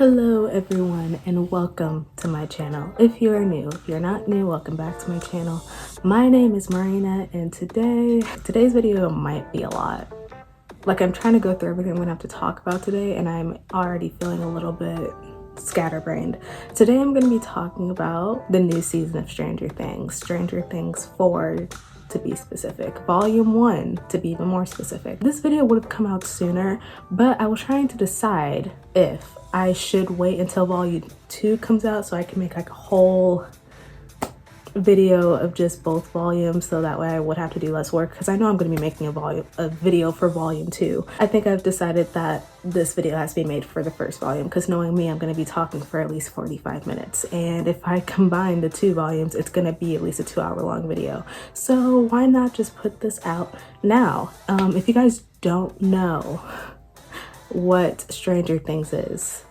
Hello everyone and welcome to my channel. If you are new, if you're not new, welcome back to my channel. My name is Marina and today's video might be a lot. Like, I'm trying to go through everything I'm gonna have to talk about today and I'm already feeling a little bit scatterbrained. Today I'm gonna be talking about the new season of Stranger Things 4 to be specific, volume 1 to be even more specific. This video would have come out sooner, but I was trying to decide if I should wait until volume 2 comes out so I can make like a whole video of just both volumes, so that way I would have to do less work, because I know I'm going to be making a video for volume 2. I think I've decided that this video has to be made for the first volume, because knowing me, I'm going to be talking for at least 45 minutes, and if I combine the 2 volumes, it's going to be at least a 2-hour long video. So why not just put this out now? If you guys don't know what Stranger Things is,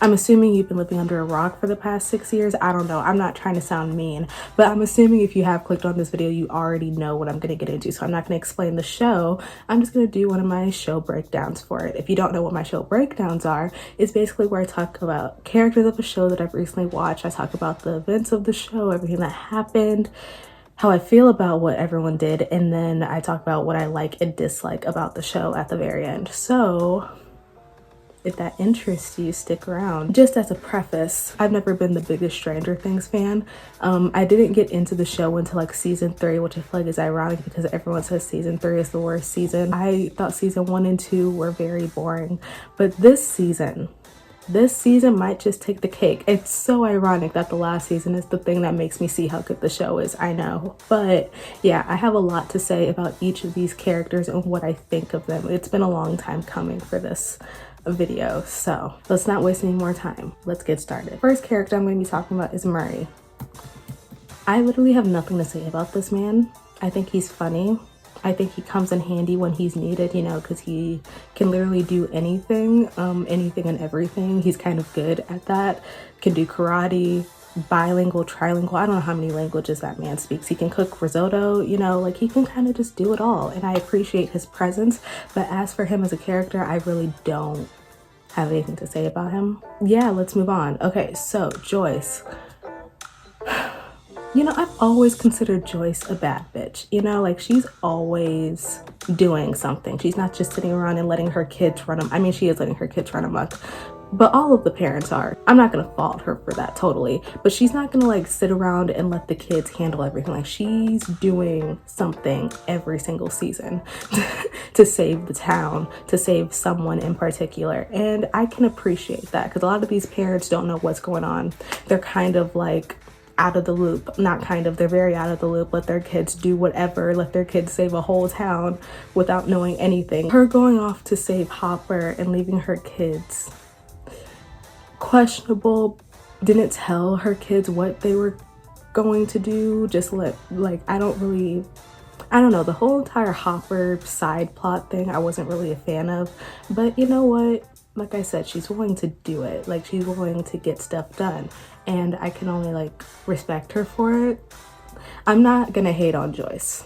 I'm assuming you've been living under a rock for the past 6 years. I don't know. I'm not trying to sound mean, but I'm assuming if you have clicked on this video, you already know what I'm going to get into. So I'm not going to explain the show. I'm just going to do one of my show breakdowns for it. If you don't know what my show breakdowns are, it's basically where I talk about characters of a show that I've recently watched. I talk about the events of the show, everything that happened, how I feel about what everyone did, and then I talk about what I like and dislike about the show at the very end. So if that interests you, stick around. Just as a preface, I've never been the biggest Stranger Things fan. I didn't get into the show until like season 3, which I feel like is ironic because everyone says season 3 is the worst season. I thought season 1 and 2 were very boring, but this season might just take the cake. It's so ironic that the last season is the thing that makes me see how good the show is, I know. But yeah, I have a lot to say about each of these characters and what I think of them. It's been a long time coming for this video, so let's not waste any more time. Let's get started. First character I'm going to be talking about is Murray. I literally have nothing to say about this man. I think he's funny. I think he comes in handy when he's needed, you know, because he can literally do anything, anything and everything. He's kind of good at that. Can do karate, bilingual, trilingual. I don't know how many languages that man speaks. He can cook risotto, you know, like he can kind of just do it all. And I appreciate his presence. But as for him as a character, I really don't have anything to say about him. Yeah, let's move on. Okay, so Joyce. You know, I've always considered Joyce a bad bitch. You know, like she's always doing something. She's not just sitting around and letting her kids run them. I mean, she is letting her kids run amok, but all of the parents are. I'm not gonna fault her for that totally, but she's not gonna like sit around and let the kids handle everything. Like she's doing something every single season to save the town, to save someone in particular. And I can appreciate that because a lot of these parents don't know what's going on. They're kind of like out of the loop. Not kind of, they're very out of the loop. Let their kids do whatever, let their kids save a whole town without knowing anything. Her going off to save Hopper and leaving her kids, questionable. Didn't tell her kids what they were going to do. Just like I don't know, the whole entire Hopper side plot thing I wasn't really a fan of. But you know what, like I said, she's willing to do it. Like she's willing to get stuff done, and I can only like respect her for it. I'm not gonna hate on Joyce.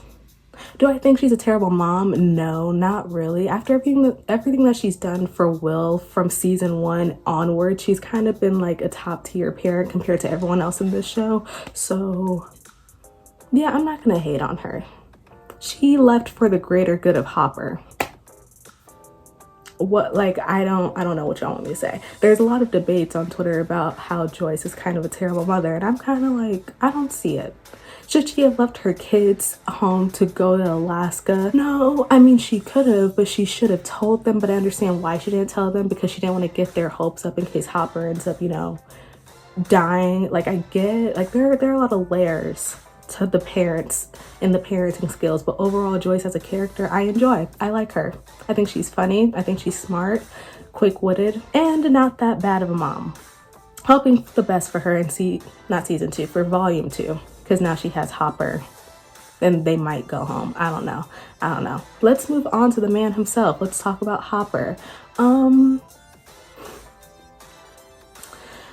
Do I think she's a terrible mom? No, not really. After everything that she's done for Will from season 1 onward, she's kind of been like a top tier parent compared to everyone else in this show. So yeah, I'm not gonna hate on her. She left for the greater good of Hopper. What, like, I don't know what y'all want me to say. There's a lot of debates on Twitter about how Joyce is kind of a terrible mother, and I'm kind of like, I don't see it. Should she have left her kids home to go to Alaska? No, I mean, she could have, but she should have told them. But I understand why she didn't tell them, because she didn't want to get their hopes up in case Hopper ends up, you know, dying. Like, I get, like, there are a lot of layers to the parents and the parenting skills, but overall Joyce as a character I enjoy. I like her. I think she's funny. I think she's smart, quick-witted, and not that bad of a mom. Hoping the best for her in not season 2, for volume 2, because now she has Hopper and they might go home. I don't know. Let's move on to the man himself. Let's talk about Hopper.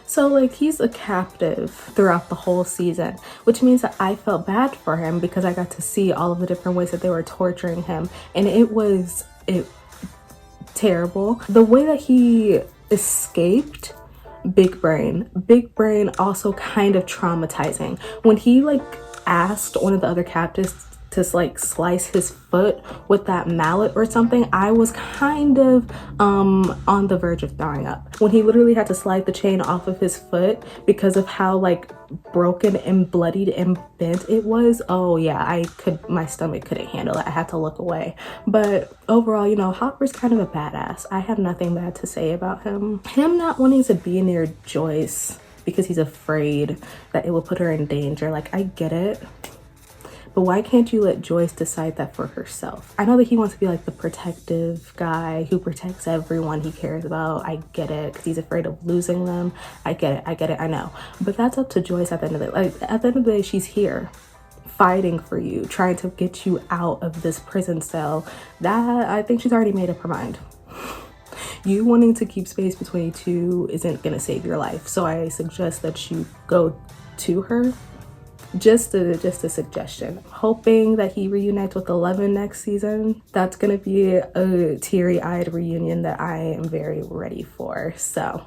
So like he's a captive throughout the whole season, which means that I felt bad for him because I got to see all of the different ways that they were torturing him, and it was terrible. The way that he escaped Big Brain. Big Brain also kind of traumatizing. When he like asked one of the other captives to like slice his foot with that mallet or something, I was kind of on the verge of throwing up. When he literally had to slide the chain off of his foot because of how like broken and bloodied and bent it was, oh yeah, my stomach couldn't handle it. I had to look away. But overall, you know, Hopper's kind of a badass. I have nothing bad to say about him. Him not wanting to be near Joyce because he's afraid that it will put her in danger, like, I get it. But why can't you let Joyce decide that for herself? I know that he wants to be like the protective guy who protects everyone he cares about. I get it, because he's afraid of losing them. I get it, I know. But that's up to Joyce at the end of the day. Like, at the end of the day, she's here fighting for you, trying to get you out of this prison cell. That, I think she's already made up her mind. You wanting to keep space between you two isn't gonna save your life. So I suggest that you go to her. Just a suggestion. Hoping that he reunites with 11 next season. That's gonna be a teary-eyed reunion that I am very ready for. So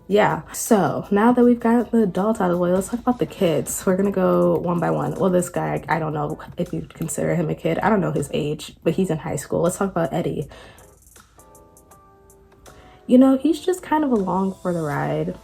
yeah, so now that we've got the adults out of the way, let's talk about the kids. We're gonna go one by one. Well, this guy, I don't know if you consider him a kid. I don't know his age, but he's in high school. Let's talk about Eddie. You know, he's just kind of along for the ride.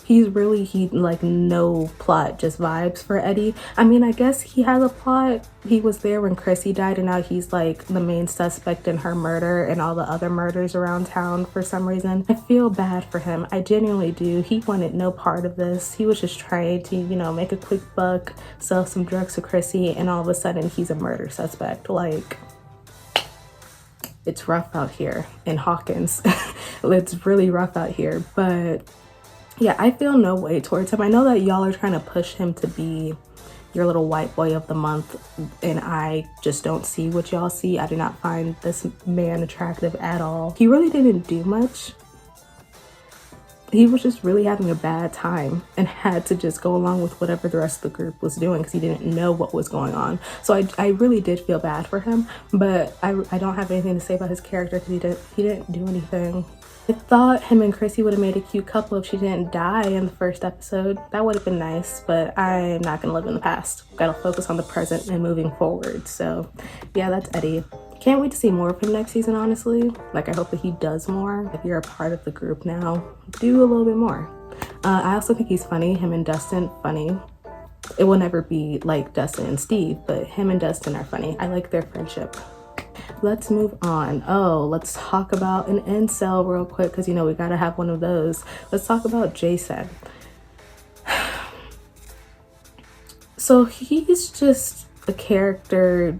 He like no plot, just vibes for Eddie. I mean, I guess he has a plot. He was there when Chrissy died, and now he's like the main suspect in her murder and all the other murders around town for some reason. I feel bad for him. I genuinely do. He wanted no part of this. He was just trying to, you know, make a quick buck, sell some drugs to Chrissy, and all of a sudden he's a murder suspect. Like, it's rough out here in Hawkins. It's really rough out here, but yeah, I feel no way towards him. I know that y'all are trying to push him to be your little white boy of the month, and I just don't see what y'all see. I do not find this man attractive at all. He really didn't do much. He was just really having a bad time and had to just go along with whatever the rest of the group was doing because he didn't know what was going on. So I really did feel bad for him, but I don't have anything to say about his character because he didn't do anything. I thought him and Chrissy would have made a cute couple if she didn't die in the first episode. That would have been nice, but I'm not gonna live in the past. Gotta focus on the present and moving forward. So yeah, that's Eddie. Can't wait to see more of him next season, honestly. Like, I hope that he does more. If you're a part of the group now, do a little bit more. I also think he's funny. Him and Dustin, funny. It will never be like Dustin and Steve, but him and Dustin are funny. I like their friendship. Let's move on. Oh, let's talk about an incel real quick, because you know we gotta have one of those. Let's talk about Jason. So he's just a character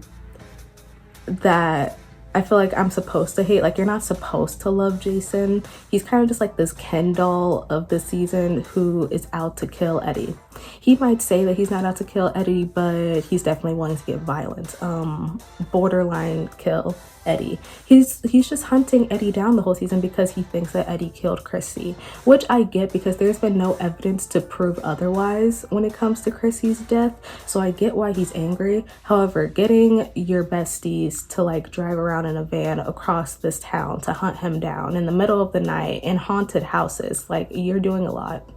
that I feel like I'm supposed to hate. Like, you're not supposed to love Jason. He's kind of just like this Ken doll of the season who is out to kill Eddie. He might say that he's not out to kill Eddie, but he's definitely wanting to get violent. Borderline kill Eddie. He's just hunting Eddie down the whole season because he thinks that Eddie killed Chrissy, which I get because there's been no evidence to prove otherwise when it comes to Chrissy's death. So I get why he's angry. However, getting your besties to like drive around in a van across this town to hunt him down in the middle of the night in haunted houses, like, you're doing a lot.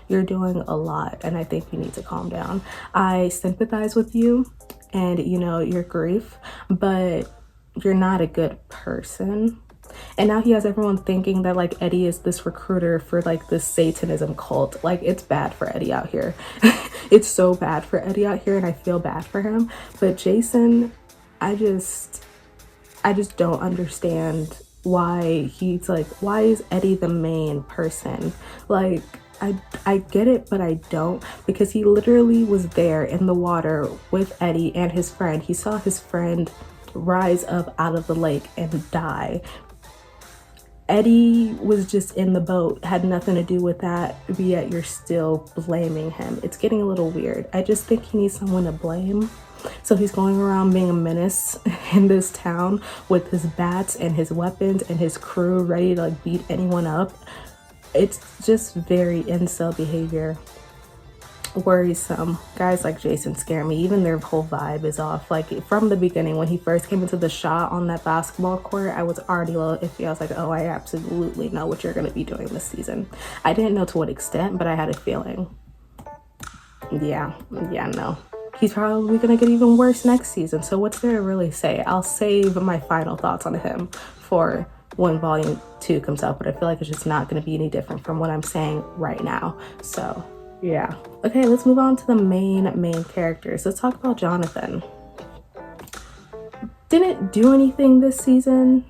You're doing a lot, and I think you need to calm down. I sympathize with you and, you know, your grief, but you're not a good person. And now he has everyone thinking that like Eddie is this recruiter for like this Satanism cult. Like, it's bad for Eddie out here. It's so bad for Eddie out here, and I feel bad for him. But Jason, I just don't understand why he's like, why is Eddie the main person? Like, I get it, but I don't, because he literally was there in the water with Eddie and his friend. He saw his friend rise up out of the lake and die. Eddie was just in the boat, had nothing to do with that, but yet you're still blaming him. It's getting a little weird. I just think he needs someone to blame. So he's going around being a menace in this town with his bats and his weapons and his crew ready to like beat anyone up. It's just very incel behavior. worrisome. Guys like Jason scare me. Even their whole vibe is off. Like from the beginning, when he first came into the shot on that basketball court, I was already a little iffy. I was like, oh, I absolutely know what you're going to be doing this season. I didn't know to what extent, but I had a feeling. Yeah, no. He's probably going to get even worse next season. So what's there to really say? I'll save my final thoughts on him for when volume 2 comes out, but I feel like it's just not going to be any different from what I'm saying right now. So yeah. Okay, let's move on to the main characters. Let's talk about Jonathan. Didn't do anything this season.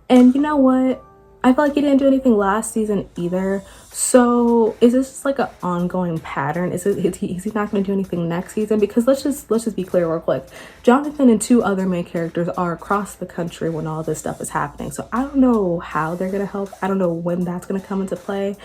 And you know what? I feel like he didn't do anything last season either. So is this just like an ongoing pattern? Is he not going to do anything next season? Because let's just be clear real quick. Jonathan and 2 other main characters are across the country when all this stuff is happening. So I don't know how they're going to help. I don't know when that's going to come into play.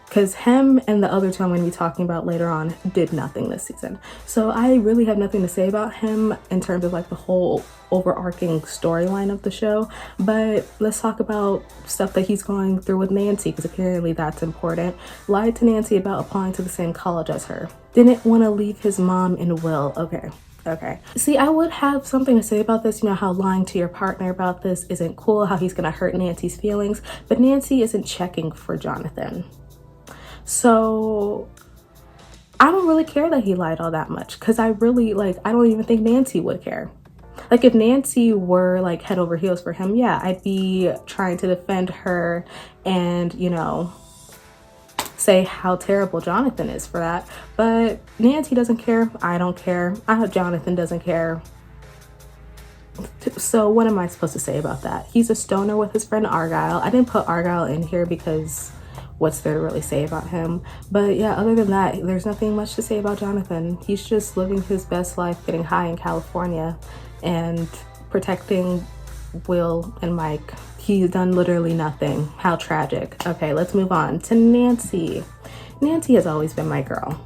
Because him and the other 2 I'm going to be talking about later on did nothing this season. So I really have nothing to say about him in terms of like the whole overarching storyline of the show. But let's talk about stuff that he's going through with Nancy, because apparently that's important. Lied to Nancy about applying to the same college as her. Didn't want to leave his mom and Will. Okay. See, I would have something to say about this, you know, how lying to your partner about this isn't cool, how he's going to hurt Nancy's feelings. But Nancy isn't checking for Jonathan. So I don't really care that he lied all that much, because I really, like, I don't even think Nancy would care. Like, if Nancy were like head over heels for him, yeah, I'd be trying to defend her and, you know, say how terrible Jonathan is for that. But Nancy doesn't care. I don't care. Jonathan doesn't care. So what am I supposed to say about that? He's a stoner with his friend Argyle. I didn't put Argyle in here because what's there to really say about him? But yeah, other than that, there's nothing much to say about Jonathan. He's just living his best life, getting high in California and protecting Will and Mike. He's done literally nothing. How tragic. Okay, let's move on to Nancy. Nancy has always been my girl.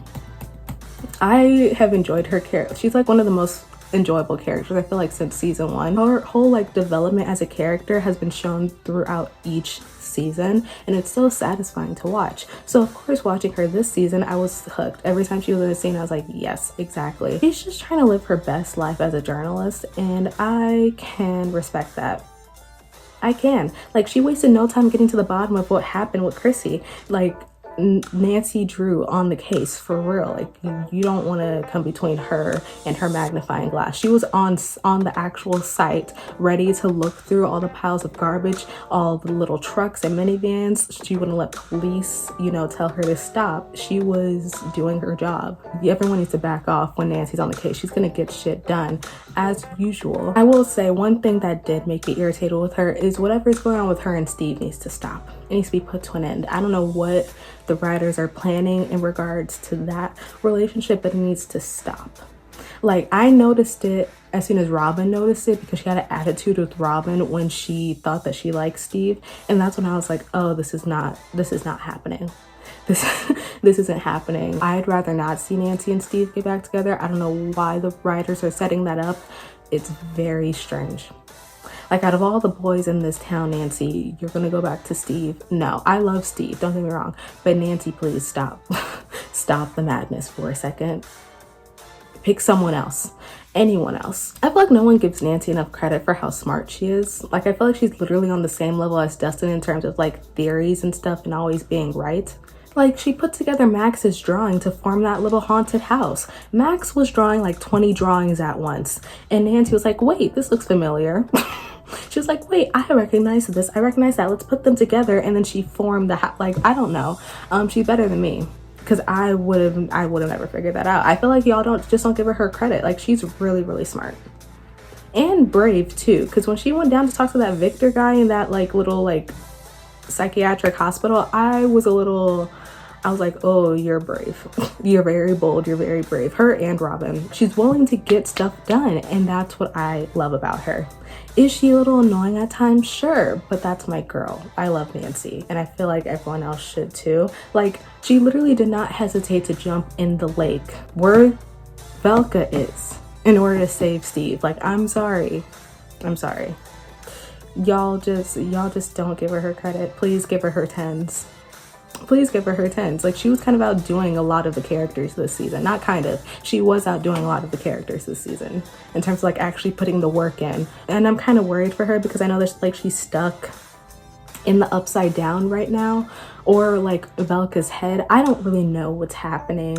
I have enjoyed her character. She's like one of the most enjoyable characters, I feel like, since season 1. Her whole like development as a character has been shown throughout each season, and it's so satisfying to watch. So of course, watching her this season, I was hooked. Every time she was in a scene, I was like, yes, exactly. She's just trying to live her best life as a journalist, and I can respect that. I can. Like, she wasted no time getting to the bottom of what happened with Chrissy. Like, Nancy Drew on the case for real. Like, you don't want to come between her and her magnifying glass. She was on the actual site, ready to look through all the piles of garbage, all the little trucks and minivans. She wouldn't let police, you know, tell her to stop. She was doing her job. Everyone needs to back off when Nancy's on the case. She's gonna get shit done as usual. I will say one thing that did make me irritated with her is whatever's going on with her and Steve needs to stop. It needs to be put to an end. I don't know what the writers are planning in regards to that relationship, but it needs to stop. Like, I noticed it as soon as Robin noticed it, because she had an attitude with Robin when she thought that she liked Steve, and that's when I was like, oh, this is not happening. This isn't happening. I'd rather not see Nancy and Steve get back together. I don't know why the writers are setting that up. It's very strange. Like, out of all the boys in this town, Nancy, you're gonna go back to Steve? No, I love Steve, don't get me wrong, but Nancy, please stop. Stop the madness for a second. Pick someone else, anyone else. I feel like no one gives Nancy enough credit for how smart she is. Like, I feel like she's literally on the same level as Dustin in terms of like theories and stuff and always being right. Like, she put together Max's drawing to form that little haunted house. Max was drawing like 20 drawings at once, and Nancy was like, wait, this looks familiar. She was like, wait, I recognize this, I recognize that, let's put them together. And then she formed the house. Like, I don't know. She's better than me, because I would have never figured that out. I feel like y'all don't give her credit. Like, she's really, really smart and brave too, because when she went down to talk to that Victor guy in that like little like psychiatric hospital, I was like, oh, you're brave. You're very bold. You're very brave. Her and Robin. She's willing to get stuff done, and that's what I love about her. Is she a little annoying at times? Sure, but that's my girl. I love Nancy, and I feel like everyone else should too. Like, she literally did not hesitate to jump in the lake where Velka is in order to save Steve. Like, I'm sorry. Y'all just don't give her credit. Please give her 10s. Please give her her 10s. Like, she was kind of outdoing a lot of the characters this season. Not kind of. She was outdoing a lot of the characters this season in terms of like actually putting the work in. And I'm kind of worried for her because I know that like she's stuck in the upside down right now, or like Velka's head. I don't really know what's happening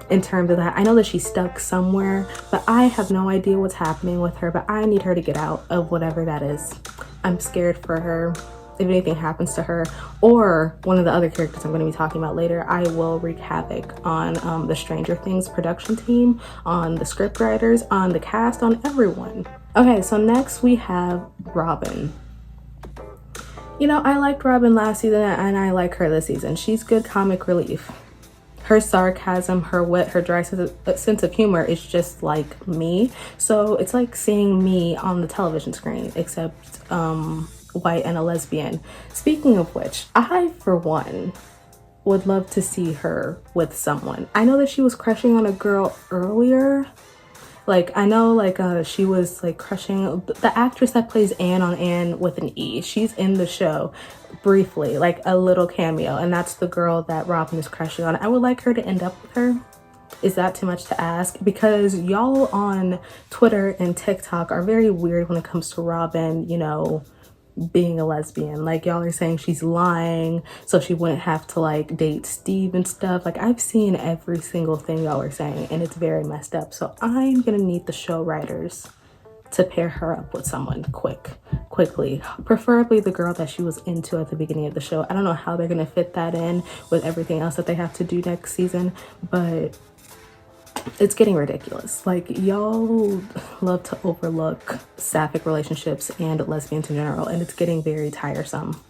in terms of that. I know that she's stuck somewhere, but I have no idea what's happening with her, but I need her to get out of whatever that is. I'm scared for her. If anything happens to her or one of the other characters I'm going to be talking about later, I will wreak havoc on the Stranger Things production team, on the script writers, on the cast, on everyone. Okay, so next we have Robin. You know, I liked Robin last season and I like her this season. She's good comic relief. Her sarcasm, her wit, her dry sense of humor is just like me. So it's like seeing me on the television screen, except white and a lesbian. Speaking of which, I, for one, would love to see her with someone. I know that she was crushing on a girl earlier. Like, I know, like, she was, like, crushing the actress that plays Anne on Anne with an E. She's in the show briefly, like, a little cameo, and that's the girl that Robin is crushing on. I would like her to end up with her. Is that too much to ask? Because y'all on Twitter and TikTok are very weird when it comes to Robin, you know, being a lesbian. Like, y'all are saying she's lying so she wouldn't have to like date Steve and stuff. Like, I've seen every single thing y'all are saying and it's very messed up. So I'm gonna need the show writers to pair her up with someone quickly, preferably the girl that she was into at the beginning of the show. I don't know how they're gonna fit that in with everything else that they have to do next season, but it's getting ridiculous. Like, y'all love to overlook sapphic relationships and lesbians in general, and it's getting very tiresome.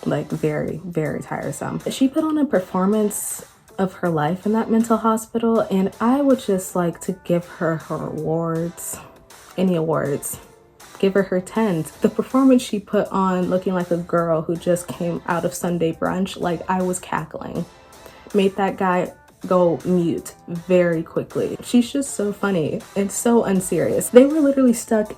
Like, very, very tiresome. She put on a performance of her life in that mental hospital, and I would just like to give her her awards. Any awards. Give her her 10s. The performance she put on looking like a girl who just came out of Sunday brunch, like, I was cackling. Made that guy go mute very quickly. She's just so funny and so unserious. They were literally stuck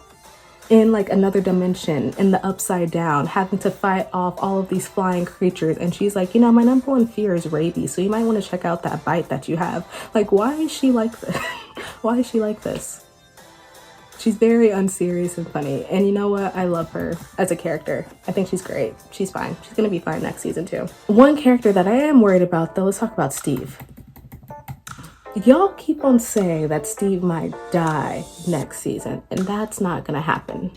in like another dimension in the upside down, having to fight off all of these flying creatures, and she's like, you know, my number one fear is rabies, so you might want to check out that bite that you have. Like, why is she like this? Why is she like this? She's very unserious and funny, and you know what? I love her as a character. I think she's great. She's fine. She's gonna be fine next season too. One character that I am worried about though, let's talk about Steve. Y'all keep on saying that Steve might die next season, and that's not gonna happen.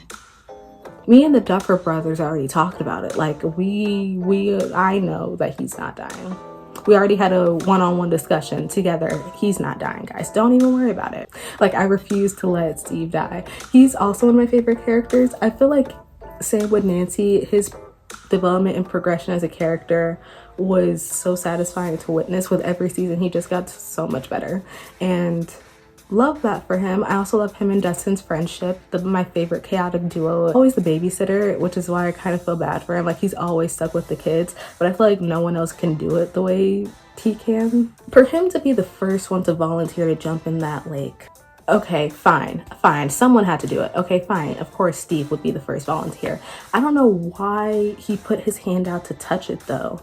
Me and the Duffer brothers already talked about it. Like, I know that he's not dying. We already had a one-on-one discussion together. He's not dying, guys. Don't even worry about it. Like, I refuse to let Steve die. He's also one of my favorite characters. I feel like, same with Nancy, his development and progression as a character was so satisfying to witness. With every season, he just got so much better, and love that for him. I also love him and Dustin's friendship, my favorite chaotic duo. Always the babysitter, which is why I kind of feel bad for him. Like, he's always stuck with the kids, but I feel like no one else can do it the way he can. For him to be the first one to volunteer to jump in that lake, okay, fine. Someone had to do it. Okay, fine. Of course, Steve would be the first volunteer. I don't know why he put his hand out to touch it though.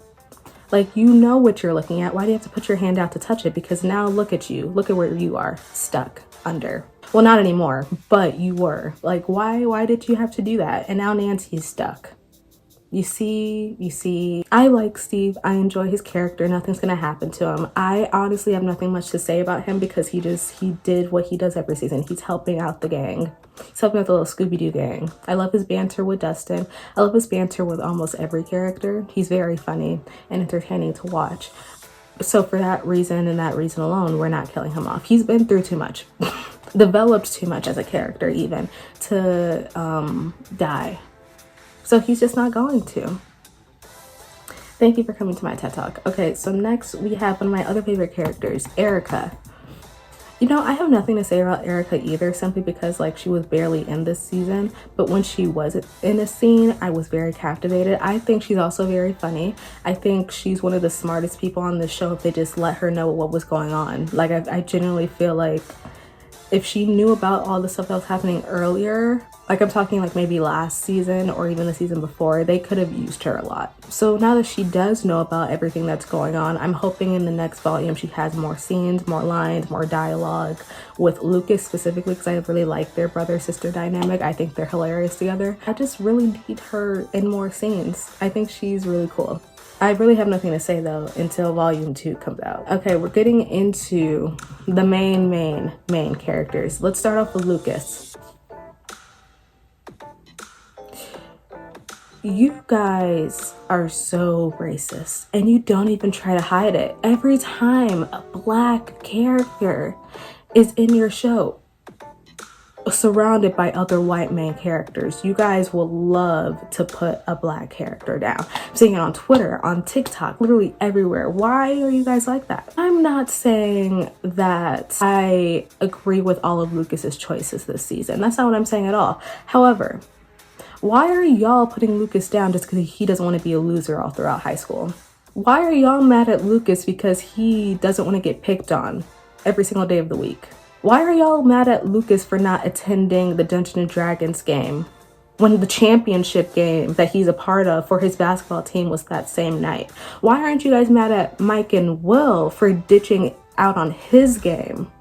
Like, you know what you're looking at. Why do you have to put your hand out to touch it? Because now look at you. Look at where you are, stuck under. Well, not anymore, but you were. Like, why did you have to do that? And now Nancy's stuck. You see, I like Steve. I enjoy his character. Nothing's gonna happen to him. I honestly have nothing much to say about him because he did what he does every season. He's helping out the gang. He's helping out the little Scooby-Doo gang. I love his banter with Dustin. I love his banter with almost every character. He's very funny and entertaining to watch. So for that reason and that reason alone, we're not killing him off. He's been through too much. Developed too much as a character even to die. So he's just not going to. Thank you for coming to my TED Talk. Okay, so next we have one of my other favorite characters, Erica. You know, I have nothing to say about Erica either, simply because like she was barely in this season, but when she was in a scene, I was very captivated. I think she's also very funny. I think she's one of the smartest people on the show if they just let her know what was going on. Like, I genuinely feel like If she knew about all the stuff that was happening earlier, like I'm talking like maybe last season or even the season before, they could have used her a lot. So now that she does know about everything that's going on, I'm hoping in the next volume she has more scenes, more lines, more dialogue with Lucas specifically, because I really like their brother-sister dynamic. I think they're hilarious together. I just really need her in more scenes. I think she's really cool. I really have nothing to say though until volume 2 comes out. Okay, we're getting into the main characters. Let's start off with Lucas. You guys are so racist and you don't even try to hide it. Every time a black character is in your show, surrounded by other white main characters, you guys will love to put a black character down. I'm seeing it on Twitter, on TikTok, literally everywhere. Why are you guys like that? I'm not saying that I agree with all of Lucas's choices this season. That's not what I'm saying at all. However, why are y'all putting Lucas down just because he doesn't want to be a loser all throughout high school? Why are y'all mad at Lucas because he doesn't want to get picked on every single day of the week? Why are y'all mad at Lucas for not attending the Dungeons and Dragons game when the championship game that he's a part of for his basketball team was that same night? Why aren't you guys mad at Mike and Will for ditching out on his game?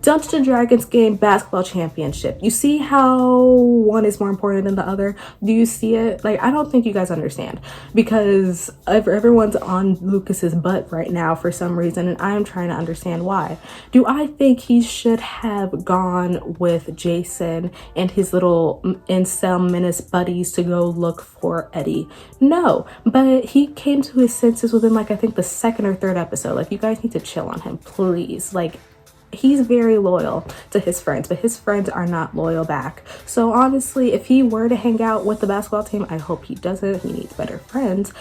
Dungeons and Dragons game basketball championship. You see how one is more important than the other? Do you see it? Like, I don't think you guys understand, because everyone's on Lucas's butt right now for some reason, and I'm trying to understand why. Do I think he should have gone with Jason and his little incel menace buddies to go look for Eddie? No, but he came to his senses within like I think the second or third episode. Like, you guys need to chill on him, please. Like, he's very loyal to his friends, but his friends are not loyal back. So honestly, if he were to hang out with the basketball team, I hope he doesn't. He needs better friends.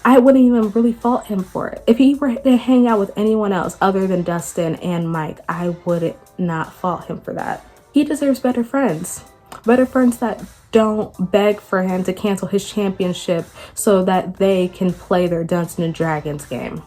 I wouldn't even really fault him for it. If he were to hang out with anyone else other than Dustin and Mike, I would not fault him for that. He deserves better friends. Better friends that don't beg for him to cancel his championship so that they can play their Dungeons and Dragons game.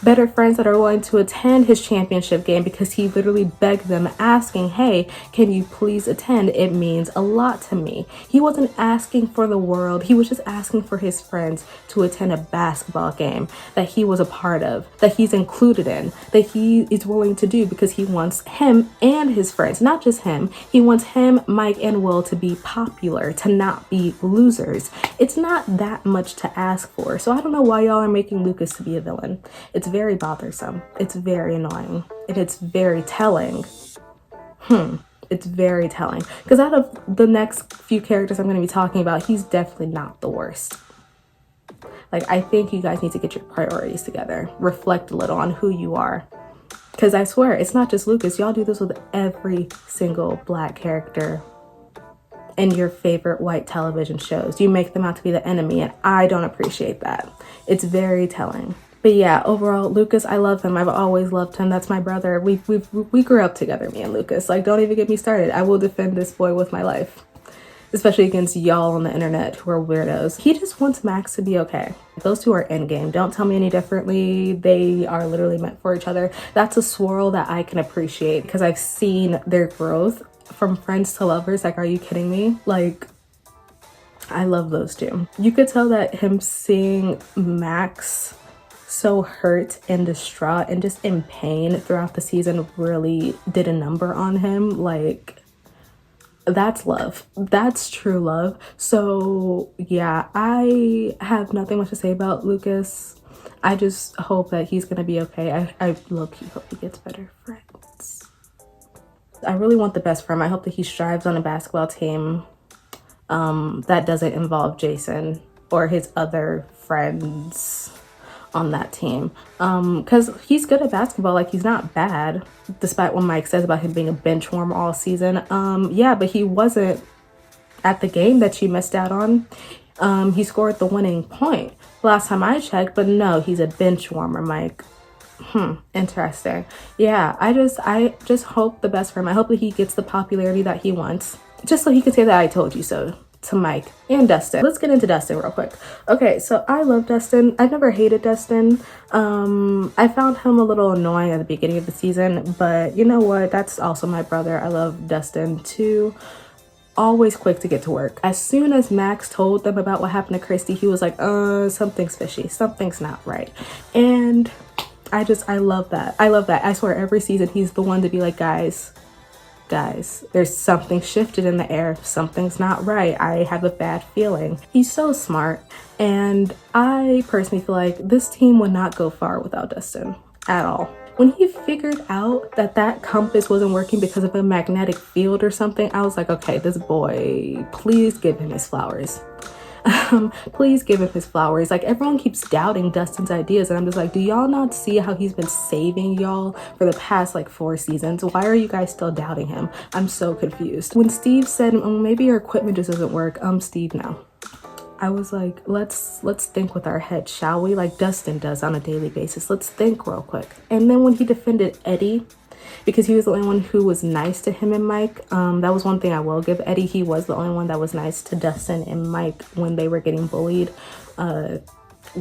Better friends that are willing to attend his championship game because he literally begged them, asking, hey, can you please attend? It means a lot to me. He wasn't asking for the world. He was just asking for his friends to attend a basketball game that he was a part of, that he's included in, that he is willing to do because he wants him and his friends, not just him. He wants him, Mike, and Will to be popular, to not be losers. It's not that much to ask for. So I don't know why y'all are making Lucas to be a villain. It's very bothersome. It's very annoying. And it's very telling. It's very telling. Because out of the next few characters I'm going to be talking about, he's definitely not the worst. Like, I think you guys need to get your priorities together. Reflect a little on who you are. Because I swear, it's not just Lucas. Y'all do this with every single black character in your favorite white television shows. You make them out to be the enemy, and I don't appreciate that. It's very telling. But yeah, overall, Lucas, I love him. I've always loved him. That's my brother. We grew up together, me and Lucas. Like, don't even get me started. I will defend this boy with my life, especially against y'all on the internet who are weirdos. He just wants Max to be okay. Those two are endgame. Don't tell me any differently. They are literally meant for each other. That's a swirl that I can appreciate because I've seen their growth from friends to lovers. Like, are you kidding me? Like, I love those two. You could tell that him seeing Max so hurt and distraught and just in pain throughout the season really did a number on him. Like, that's love. That's true love. So yeah, I have nothing much to say about Lucas. I just hope that he's gonna be okay. I low-key hope he gets better friends. I really want the best for him. I hope that he strives on a basketball team that doesn't involve Jason or his other friends on that team, because he's good at basketball. Like, he's not bad, despite what Mike says about him being a bench warmer all season. Yeah, but he wasn't at the game that you missed out on. He scored the winning point last time I checked, but no, he's a bench warmer, Mike. Interesting. Yeah, I just hope the best for him. I hope that he gets the popularity that he wants, just so he can say that I told you so. to Mike and Dustin. Let's get into Dustin real quick. Okay, so I love Dustin. I've never hated Dustin. I found him a little annoying at the beginning of the season, but you know what? That's also my brother. I love Dustin too. Always quick to get to work. As soon as Max told them about what happened to Christy, he was like, something's fishy. Something's not right. And I love that. I love that. I swear every season he's the one to be like, guys, there's something shifted in the air. Something's not right. I have a bad feeling. He's so smart. And I personally feel like this team would not go far without Dustin at all. When he figured out that compass wasn't working because of a magnetic field or something, I was like, okay, this boy, please give him his flowers. Please give him his flowers. Like, everyone keeps doubting Dustin's ideas, and I'm just like, do y'all not see how he's been saving y'all for the past like 4 seasons? Why are you guys still doubting him? I'm so confused. When Steve said, maybe your equipment just doesn't work, Steve, no. I was like, let's think with our head, shall we? Like Dustin does on a daily basis. Let's think real quick. And then when he defended Eddie, because he was the only one who was nice to him and Mike, that was one thing I will give Eddie. He was the only one that was nice to Dustin and Mike when they were getting bullied.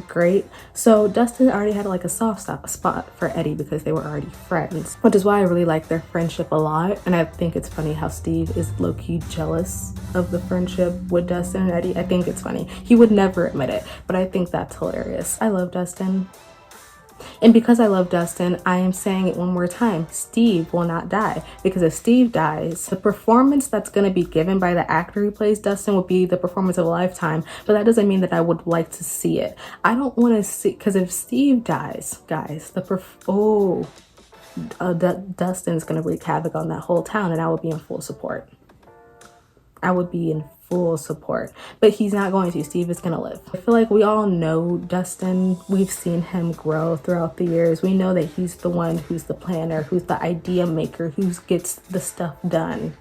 Great. So Dustin already had like a soft spot for Eddie because they were already friends, which is why I really like their friendship a lot. And I think it's funny how Steve is low-key jealous of the friendship with Dustin and Eddie. I think it's funny. He would never admit it, but I think that's hilarious. I love Dustin. And because I love Dustin, I am saying it one more time. Steve will not die, because if Steve dies, the performance that's going to be given by the actor who plays Dustin would be the performance of a lifetime. But that doesn't mean that I would like to see it. I don't want to see, because if Steve dies, guys, Dustin's going to wreak havoc on that whole town, and I would be in full support. I would be in full support, but he's not going to. Steve is going to live. I feel like we all know Dustin. We've seen him grow throughout the years. We know that he's the one who's the planner, who's the idea maker, who gets the stuff done.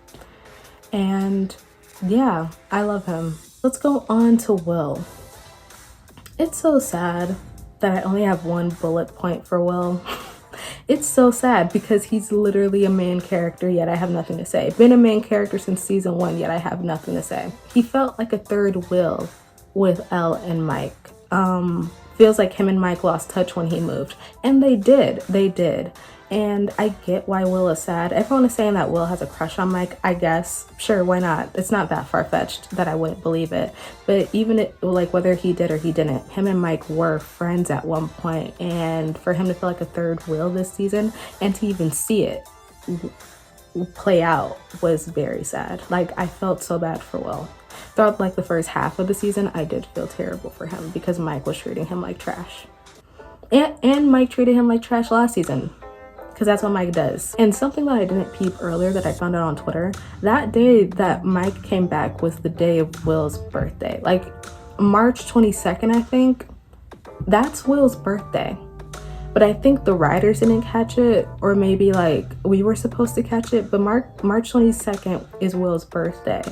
And yeah, I love him. Let's go on to Will. It's so sad that I only have one bullet point for Will. It's so sad because he's literally a main character, yet I have nothing to say. Been a main character since season 1, yet I have nothing to say. He felt like a third Will with Elle and Mike. Feels like him and Mike lost touch when he moved. And they did. And I get why Will is sad. Everyone is saying that Will has a crush on Mike, I guess. Sure, why not? It's not that far-fetched that I wouldn't believe it. But even like whether he did or he didn't, him and Mike were friends at one point. And for him to feel like a third Will this season and to even see it play out was very sad. Like, I felt so bad for Will. Throughout like the first half of the season, I did feel terrible for him because Mike was treating him like trash. And Mike treated him like trash last season, because that's what Mike does. And something that I didn't peep earlier that I found out on Twitter, that day that Mike came back was the day of Will's birthday. Like March 22nd, I think. That's Will's birthday. But I think the writers didn't catch it, or maybe like we were supposed to catch it, but March 22nd is Will's birthday.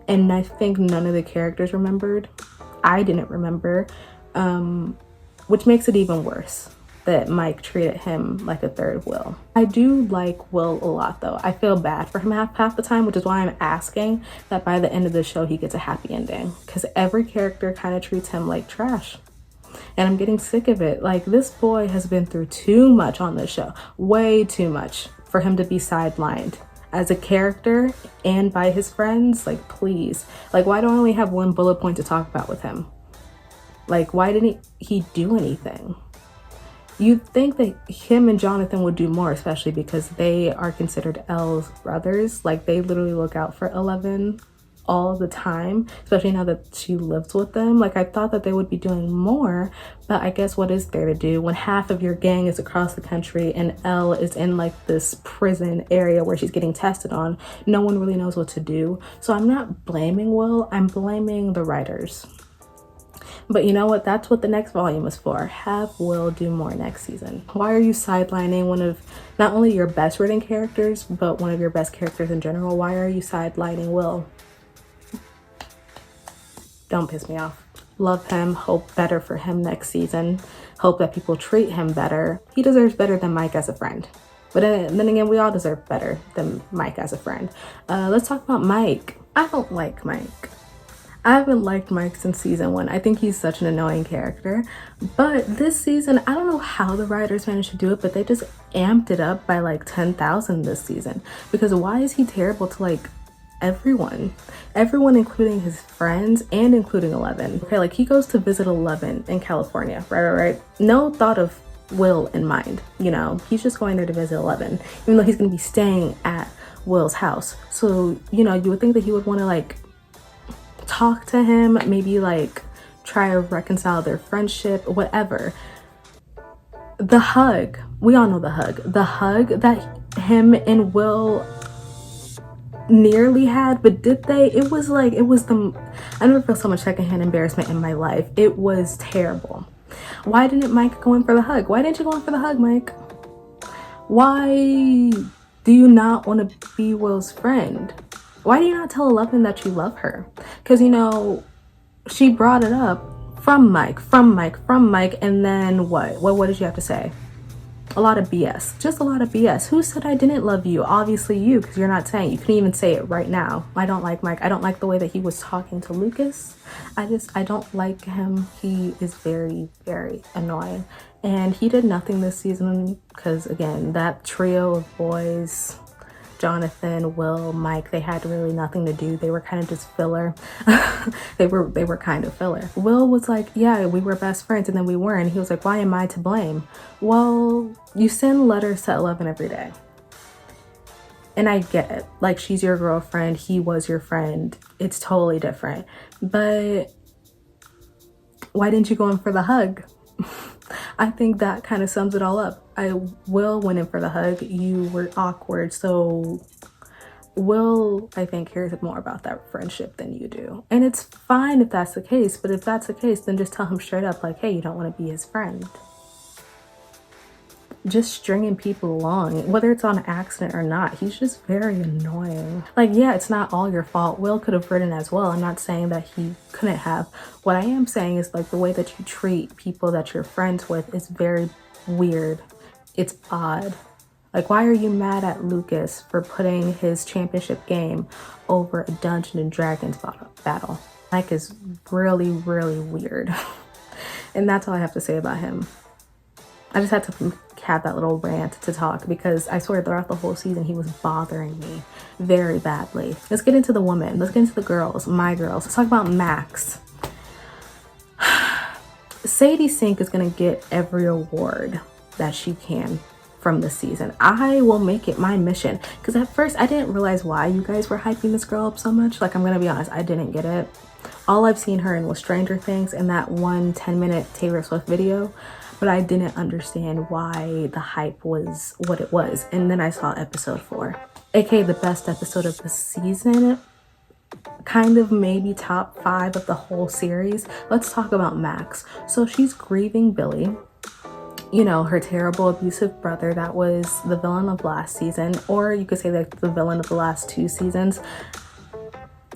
And I think none of the characters remembered. I didn't remember, which makes it even worse that Mike treated him like a third Will. I do like Will a lot though. I feel bad for him half the time, which is why I'm asking that by the end of the show he gets a happy ending, because every character kind of treats him like trash. And I'm getting sick of it. Like, this boy has been through too much on this show. Way too much for him to be sidelined as a character and by his friends. Like, please. Like, why do I only have one bullet point to talk about with him? Like, why didn't he do anything? You'd think that him and Jonathan would do more, especially because they are considered Elle's brothers. Like, they literally look out for 11 all the time, especially now that she lives with them. Like, I thought that they would be doing more, but I guess what is there to do when half of your gang is across the country and Elle is in like this prison area where she's getting tested on? No one really knows what to do. So I'm not blaming Will, I'm blaming the writers. But you know what? That's what the next volume is for. Have Will do more next season. Why are you sidelining one of not only your best written characters, but one of your best characters in general? Why are you sidelining Will? Don't piss me off. Love him. Hope better for him next season. Hope that people treat him better. He deserves better than Mike as a friend. But then again, we all deserve better than Mike as a friend. Let's talk about Mike. I don't like Mike. I haven't liked Mike since season 1. I think he's such an annoying character. But this season, I don't know how the writers managed to do it, but they just amped it up by like 10,000 this season. Because why is he terrible to like everyone? Everyone, including his friends and including 11. Okay, like he goes to visit 11 in California, right? No thought of Will in mind, you know? He's just going there to visit 11, even though he's gonna be staying at Will's house. So, you know, you would think that he would want to like talk to him, maybe like try to reconcile their friendship, whatever. The hug, we all know the hug that him and Will nearly had, but did they? It was like, it was the, I never feel so much secondhand embarrassment in my life. It was terrible. Why didn't Mike go in for the hug? Why didn't you go in for the hug, Mike? Why do you not want to be Will's friend? Why do you not tell 11 that you love her? Because, you know, she brought it up from Mike, and then what? What did you have to say? A lot of BS. Just a lot of BS. Who said I didn't love you? Obviously you, because you're not saying. You couldn't even say it right now. I don't like Mike. I don't like the way that he was talking to Lucas. I don't like him. He is very, very annoying. And he did nothing this season because, again, that trio of boys, Jonathan, Will, Mike, they had really nothing to do. They were kind of just filler. they were kind of filler. Will was like, yeah, we were best friends, and then we weren't. He was like, why am I to blame? Well, you send letters to 11 every day. And I get it. Like, she's your girlfriend. He was your friend. It's totally different. But why didn't you go in for the hug? I think that kind of sums it all up. Will went in for the hug. You were awkward. So Will, I think, cares more about that friendship than you do. And it's fine if that's the case. But if that's the case, then just tell him straight up, like, hey, you don't want to be his friend. Just stringing people along, whether it's on accident or not, he's just very annoying. Like, yeah, it's not all your fault. Will could have written as well. I'm not saying that he couldn't have. What I am saying is, like, the way that you treat people that you're friends with is very weird. It's odd. Like, why are you mad at Lucas for putting his championship game over a Dungeons and Dragons battle? Like, is really, really weird. And that's all I have to say about him. I just had to have that little rant to talk because I swear throughout the whole season he was bothering me very badly. Let's get into the women. Let's get into the girls, my girls. Let's talk about Max. Sadie Sink is gonna get every award that she can from this season. I will make it my mission because at first I didn't realize why you guys were hyping this girl up so much. Like, I'm gonna be honest, I didn't get it. All I've seen her in was Stranger Things and that one 10-minute Taylor Swift video, but I didn't understand why the hype was what it was. And then I saw episode 4, aka the best episode of the season, kind of maybe top 5 of the whole series. Let's talk about Max. So she's grieving Billy, you know, her terrible abusive brother that was the villain of last season, or you could say like the villain of the last 2 seasons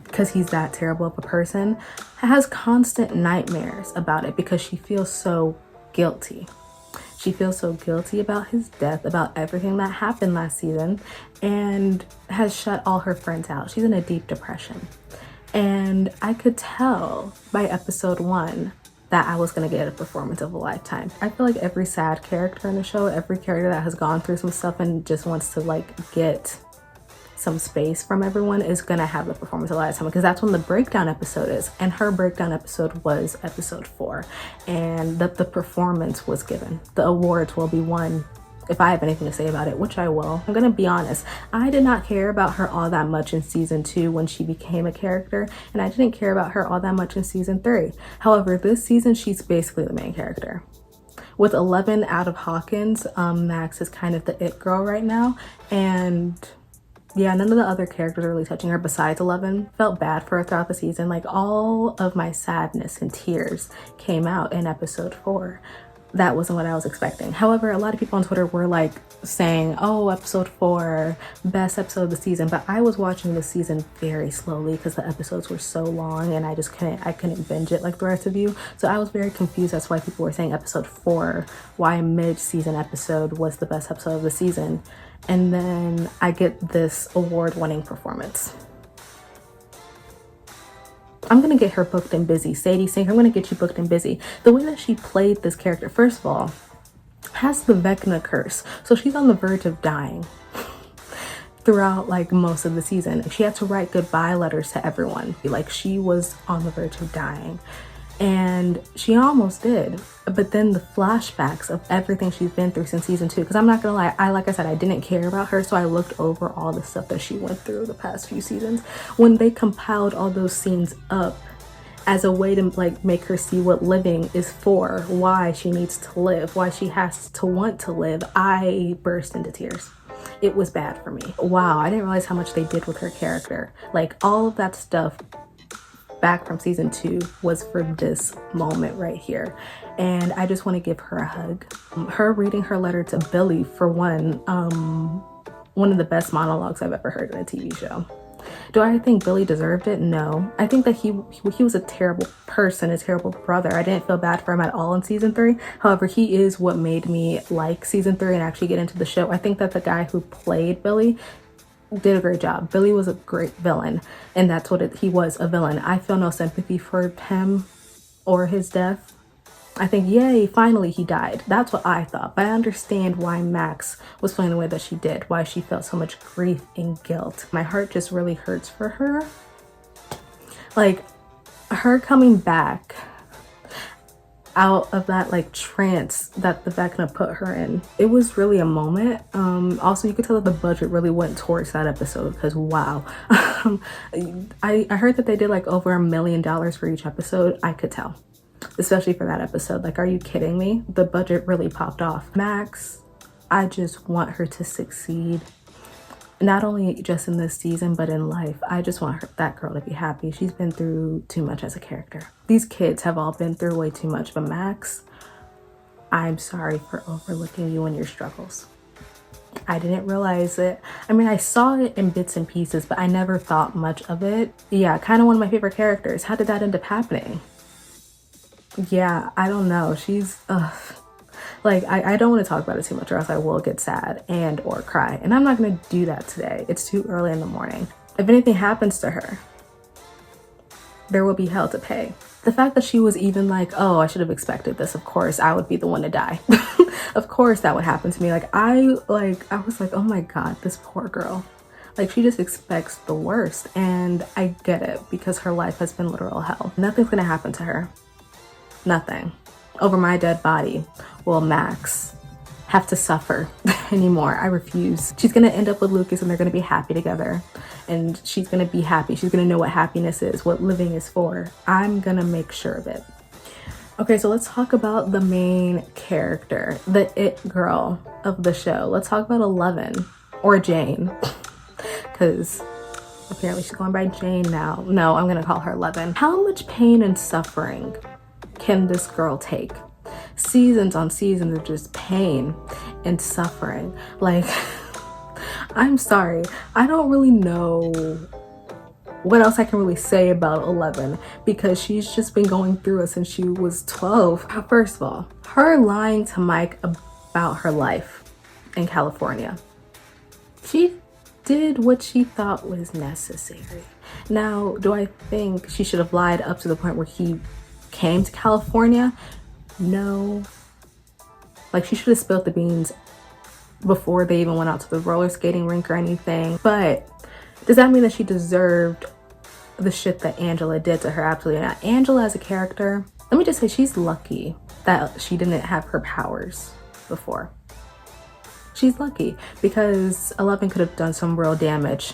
because he's that terrible of a person, has constant nightmares about it because she feels so guilty. She feels so guilty about his death, about everything that happened last season, and has shut all her friends out. She's in a deep depression. And I could tell by episode 1 that I was gonna get a performance of a lifetime. I feel like every sad character in the show, every character that has gone through some stuff and just wants to like get some space from everyone is gonna have the performance of a lifetime because that's when the breakdown episode is. And her breakdown episode was episode 4, and the performance was given. The awards will be won if I have anything to say about it, which I will. I'm gonna be honest, I did not care about her all that much in season 2 when she became a character, and I didn't care about her all that much in season 3. However, this season she's basically the main character. With 11 out of Hawkins, Max is kind of the it girl right now, and yeah, none of the other characters are really touching her besides 11. Felt bad for her throughout the season. Like, all of my sadness and tears came out in episode 4. That wasn't what I was expecting. However, a lot of people on Twitter were like saying, oh, episode 4, best episode of the season. But I was watching this season very slowly because the episodes were so long and I couldn't binge it like the rest of you. So I was very confused as to why people were saying episode 4, why a mid-season episode was the best episode of the season. And then I get this award-winning performance. I'm gonna get her booked and busy. Sadie Sink, I'm gonna get you booked and busy. The way that she played this character, first of all, has the Vecna curse. So she's on the verge of dying throughout like most of the season. She had to write goodbye letters to everyone. Like she was on the verge of dying. And she almost did. But then the flashbacks of everything she's been through since season 2, because I'm not gonna lie, like I said, I didn't care about her, so I looked over all the stuff that she went through the past few seasons. When they compiled all those scenes up as a way to like make her see what living is for, why she needs to live, why she has to want to live, I burst into tears. It was bad for me. Wow, I didn't realize how much they did with her character. Like all of that stuff back from season 2 was for this moment right here, and I just want to give her a hug. Her reading her letter to Billy, for one of the best monologues I've ever heard in a TV show. Do I think Billy deserved it? No. I think that he was a terrible person, a terrible brother. I didn't feel bad for him at all in season 3. However, he is what made me like season 3 and actually get into the show. I think that the guy who played Billy did a great job. Billy was a great villain, and that's what he was, a villain. I feel no sympathy for him or his death. I think, yay, finally he died. That's what I thought. But I understand why Max was feeling the way that she did, why she felt so much grief and guilt. My heart just really hurts for her. Like, her coming back out of that like trance that the Vecna put her in, it was really a moment. Also, you could tell that the budget really went towards that episode, because wow. I heard that they did like over $1 million for each episode. I could tell, especially for that episode. Like, are you kidding me? The budget really popped off. Max, I just want her to succeed, not only just in this season, but in life. I just want that girl to be happy. She's been through too much as a character. These kids have all been through way too much, but Max, I'm sorry for overlooking you and your struggles. I didn't realize it. I mean, I saw it in bits and pieces, but I never thought much of it. Yeah, kind of one of my favorite characters. How did that end up happening? Yeah, I don't know. She's, like, I don't want to talk about it too much, or else I will get sad and or cry. And I'm not going to do that today. It's too early in the morning. If anything happens to her, there will be hell to pay. The fact that she was even like, oh, I should have expected this. Of course, I would be the one to die. Of course that would happen to me. I was like, oh my God, this poor girl. Like, she just expects the worst. And I get it, because her life has been literal hell. Nothing's going to happen to her. Nothing. Over my dead body will Max have to suffer anymore. I refuse. She's gonna end up with Lucas, and they're gonna be happy together, and she's gonna be happy. She's gonna know what happiness is, what living is for. I'm gonna make sure of it. Okay, so let's talk about the main character, the it girl of the show. Let's talk about 11, or Jane, because apparently she's going by Jane now. No, I'm gonna call her 11. How much pain and suffering can this girl take? Seasons on seasons of just pain and suffering. Like, I'm sorry, I don't really know what else I can really say about 11, because she's just been going through it since she was 12. First of all, her lying to Mike about her life in California. She did what she thought was necessary. Now, do I think she should have lied up to the point where he came to California? No. Like, she should have spilled the beans before they even went out to the roller skating rink or anything. But does that mean that she deserved the shit that Angela did to her? Absolutely not. Angela as a character, let me just say, she's lucky that she didn't have her powers before. She's lucky, because 11 could have done some real damage.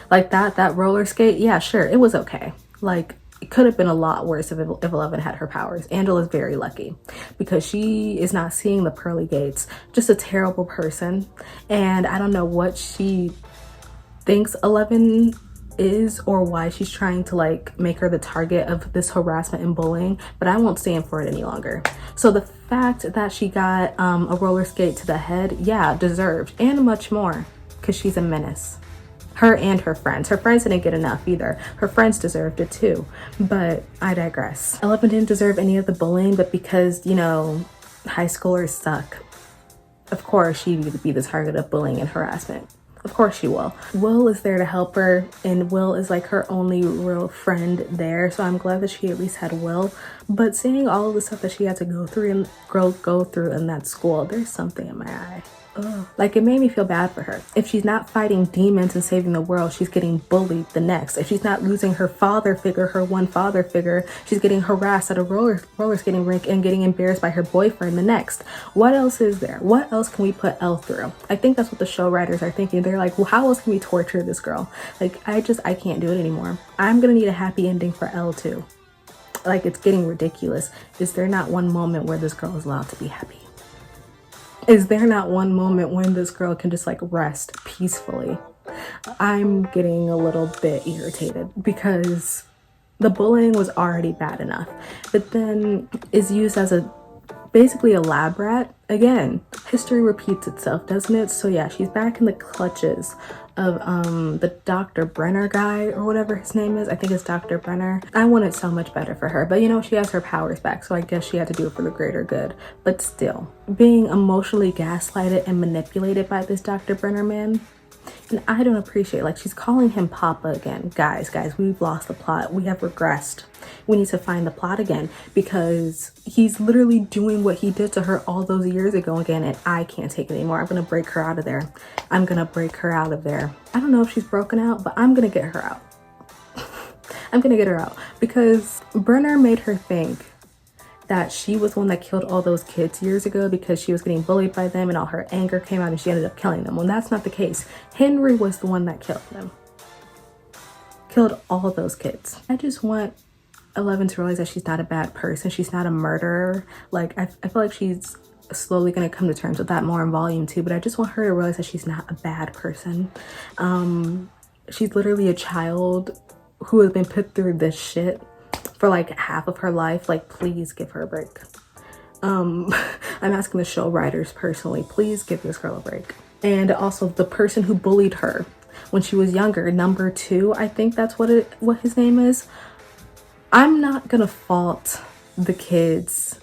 Like that roller skate, yeah, sure, it was okay. Like, it could have been a lot worse if 11 had her powers. Angela's very lucky, because she is not seeing the pearly gates. Just a terrible person. And I don't know what she thinks 11 is, or why she's trying to like make her the target of this harassment and bullying, but I won't stand for it any longer. So the fact that she got a roller skate to the head, yeah, deserved, and much more, because she's a menace. Her and her friends. Her friends didn't get enough either. Her friends deserved it too. But I digress. 11 didn't deserve any of the bullying, but because, you know, high schoolers suck, of course she needed to be the target of bullying and harassment. Of course she will. Will is there to help her, and Will is like her only real friend there. So I'm glad that she at least had Will. But seeing all of the stuff that she had to go through and go through in that school, there's something in my eye. Ugh. Like, it made me feel bad for her. If she's not fighting demons and saving the world, she's getting bullied the next. If she's not losing her father figure, her one father figure, she's getting harassed at a roller skating rink and getting embarrassed by her boyfriend the next. What else is there? What else can we put Elle through? I think that's what the show writers are thinking. They're like, well, how else can we torture this girl? Like, I can't do it anymore. I'm gonna need a happy ending for Elle too. Like, it's getting ridiculous. Is there not one moment where this girl is allowed to be happy? Is there not one moment when this girl can just like rest peacefully? I'm getting a little bit irritated because the bullying was already bad enough, but then is used as basically a lab rat. Again, history repeats itself, doesn't it? So yeah, she's back in the clutches of the Dr. Brenner guy, or whatever his name is. I think it's Dr. Brenner. I wanted so much better for her, but you know, she has her powers back, so I guess she had to do it for the greater good. But still, being emotionally gaslighted and manipulated by this Dr. Brenner man, and I don't appreciate, like, she's calling him Papa again. Guys, we've lost the plot. We have regressed. We need to find the plot again, because he's literally doing what he did to her all those years ago again, and I can't take it anymore. I'm gonna break her out of there. I'm gonna break her out of there. I don't know if she's broken out, but I'm gonna get her out. I'm gonna get her out, because Brenner made her think that she was the one that killed all those kids years ago because she was getting bullied by them and all her anger came out and she ended up killing them. Well, that's not the case. Henry was the one that killed them. Killed all those kids. I just want 11 to realize that she's not a bad person. She's not a murderer. Like, I feel like she's slowly going to come to terms with that more in volume 2, but I just want her to realize that she's not a bad person. She's literally a child who has been put through this shit for like half of her life. Like, please give her a break. I'm asking the show writers personally, please give this girl a break. And also the person who bullied her when she was younger, number 2, I think that's what his name is. I'm not gonna fault the kids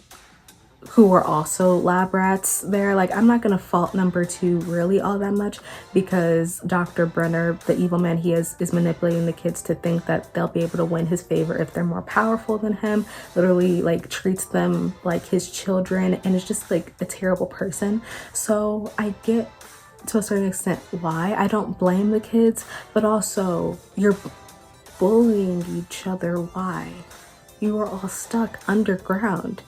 who were also lab rats there. Like, I'm not gonna fault number 2 really all that much, because Dr. Brenner, the evil man he is manipulating the kids to think that they'll be able to win his favor if they're more powerful than him. Literally, like, treats them like his children and is just like a terrible person. So I get to a certain extent why. I don't blame the kids, but also you're bullying each other. Why? You are all stuck underground,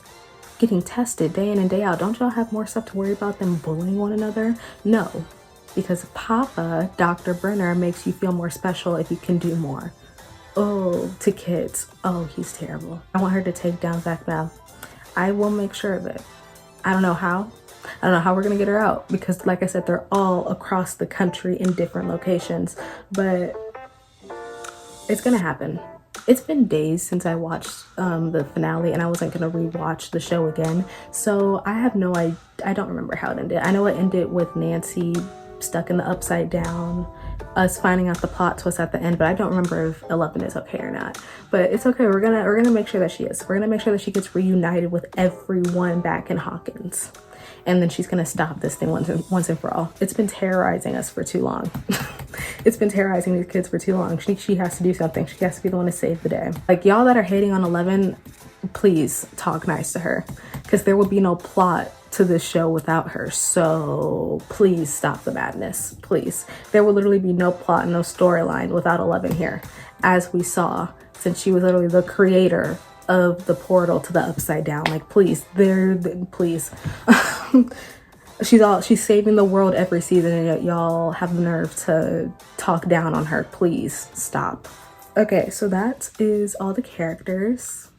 getting tested day in and day out. Don't y'all have more stuff to worry about than bullying one another? No, because Papa, Dr. Brenner, makes you feel more special if you can do more. Oh, to kids. Oh, he's terrible. I want her to take down Zach now. I will make sure of it. I don't know how. I don't know how we're gonna get her out, because like I said, they're all across the country in different locations, but it's gonna happen. It's been days since I watched the finale, and I wasn't gonna rewatch the show again, so I have no idea. I don't remember how it ended. I know it ended with Nancy stuck in the upside down, us finding out the plot twist at the end, but I don't remember if 11 is okay or not. But it's okay. We're gonna make sure that she is. We're gonna make sure that she gets reunited with everyone back in Hawkins, and then she's gonna stop this thing once and for all. It's been terrorizing us for too long. It's been terrorizing these kids for too long. She has to do something. She has to be the one to save the day. Like, y'all that are hating on 11, please talk nice to her, because there will be no plot to this show without her. So please stop the madness, please. There will literally be no plot, no storyline without 11 here, as we saw, since she was literally the creator of the portal to the upside down. Like, please, please. She's saving the world every season, and yet y'all have the nerve to talk down on her. Please stop. Okay, so that is all the characters.